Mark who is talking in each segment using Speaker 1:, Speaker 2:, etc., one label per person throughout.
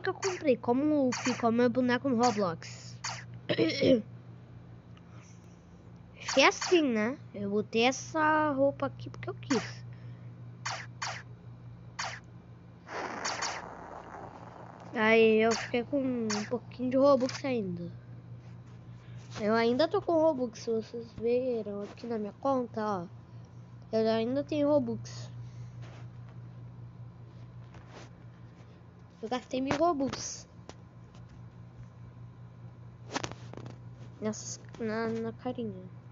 Speaker 1: que eu comprei, como ficou meu boneco no Roblox. Fiquei assim, né? Eu botei essa roupa aqui porque eu quis. Aí eu fiquei com um pouquinho de Robux ainda. Eu ainda tô com Robux, se vocês viram aqui na minha conta, ó. Eu ainda tenho Robux. Eu gastei 1000 Robux. Na carinha.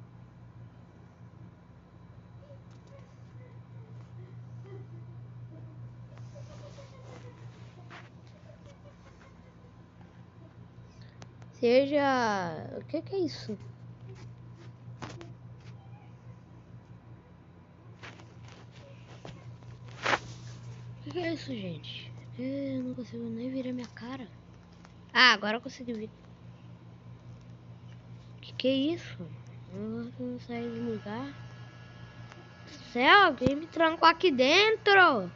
Speaker 1: Seja... O que é isso? O que é isso, gente? Eu não consigo nem virar minha cara. Ah, agora eu consegui ver. Que é isso? Eu não saio de lugar. Céu, alguém me trancou aqui dentro.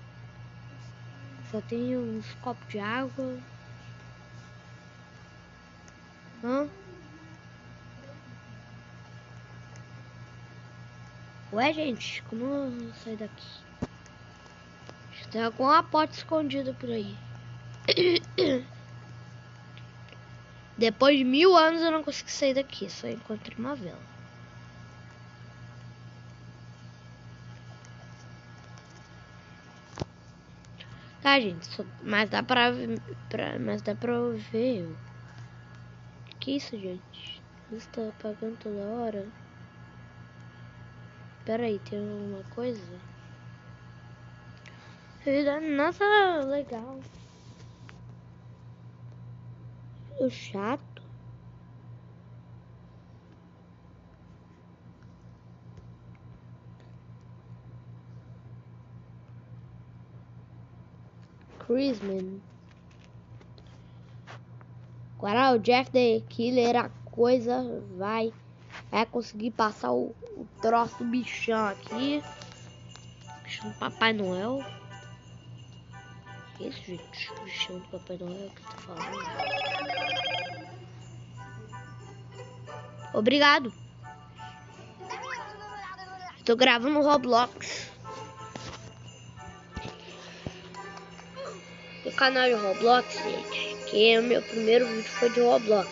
Speaker 1: Só tenho uns copos de água. Hã? Ué, gente, como eu saio daqui? Acho que tem alguma porta escondida por aí. Depois de 1000 anos eu não consigo sair daqui. Só encontrei uma vela. Tá, gente, mas dá pra ver. Mas dá pra ver. Que isso, gente? Isso tá apagando toda hora. Pera aí, tem alguma coisa? Nossa, legal. O chato. Chrisman. Agora o Jeff the Killer, a coisa vai conseguir passar o troço do bichão aqui. Bichão do Papai Noel. Que isso, gente? O bichão do Papai Noel que tá falando. Obrigado. Tô gravando no Roblox. O canal de Roblox, gente, que é o meu primeiro vídeo foi de Roblox.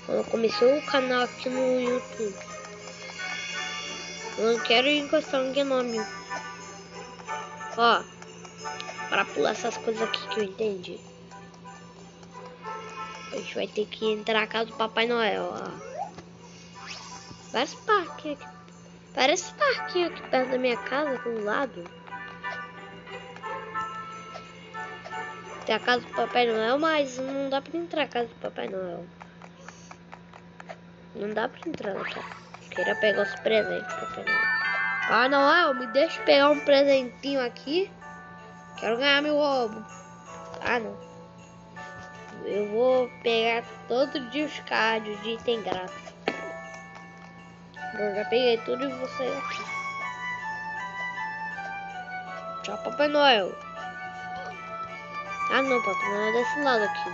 Speaker 1: Quando começou o canal aqui no YouTube. Eu não quero encostar no nome. Ó, para pular essas coisas aqui que eu entendi. A gente vai ter que entrar na casa do Papai Noel, ó. Parece parquinho aqui. Parece parquinho aqui perto da minha casa, aqui do lado. Tem a casa do Papai Noel, mas não dá pra entrar na casa do Papai Noel. Não dá pra entrar na casa. Queria pegar os presentes do Papai Noel. Ah, Noel, me deixa pegar um presentinho aqui. Quero ganhar meu roubo. Ah, não. Eu vou pegar todo dia os cards de item grátis. Eu já peguei tudo e vou sair aqui. Tchau, Papai Noel. Ah, não, Papai Noel é desse lado aqui.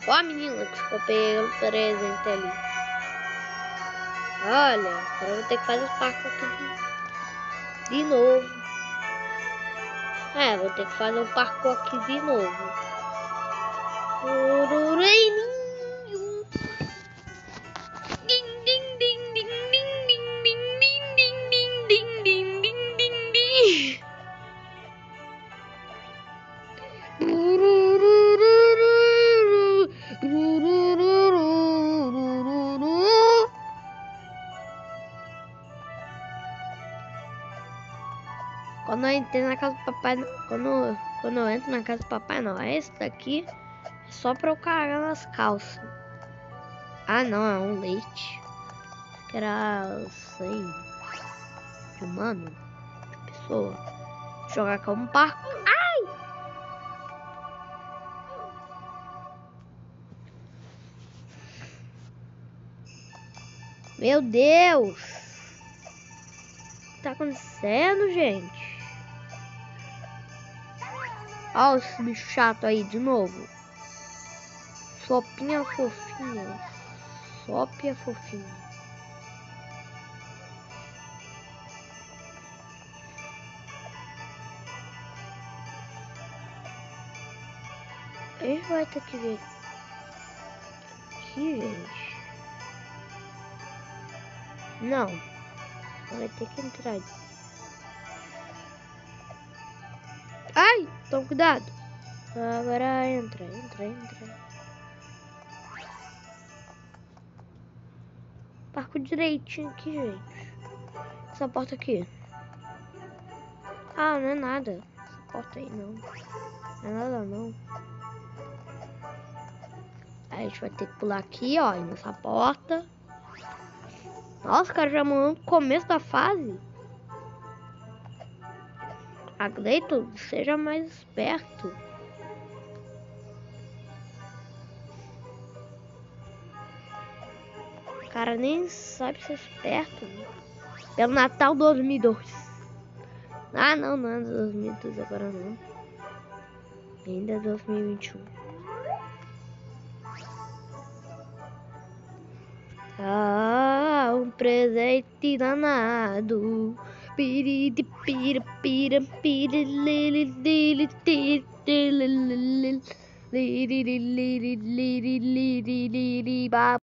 Speaker 1: Ó a menina que ficou pegando presente ali. Olha, agora eu vou ter que fazer os parques aqui de novo. É, vou ter que fazer um parkour aqui de novo. Quando eu entrei na casa do Papai, quando eu entro na casa do Papai Noel, esse daqui é só pra eu carregar nas calças. Ah, não, é um leite. Que era 100 de humano, de pessoa. Jogar como parco. Ai! Meu Deus! O que tá acontecendo, gente? Olha esse bicho chato aí de novo. Sopinha fofinha. Sopinha fofinha. Ele vai ter que ver aqui, gente. Não. Vai ter que entrar. Ai, toma cuidado. Agora entra. Parco direitinho aqui, gente. Essa porta aqui. Ah, não é nada. Essa porta aí não. Não é nada não. Aí a gente vai ter que pular aqui, ó, nessa porta. Nossa, cara, já morreu no começo da fase. Agleito, seja mais esperto. O cara nem sabe ser esperto. Né? Pelo Natal 2002. Ah, não é 2002 agora não. Ainda é 2021. Ah, um presente danado. Piriri, pira, pira, pira, lili, lili, lili, lili, lili, lili, lili, lili, lili, lili,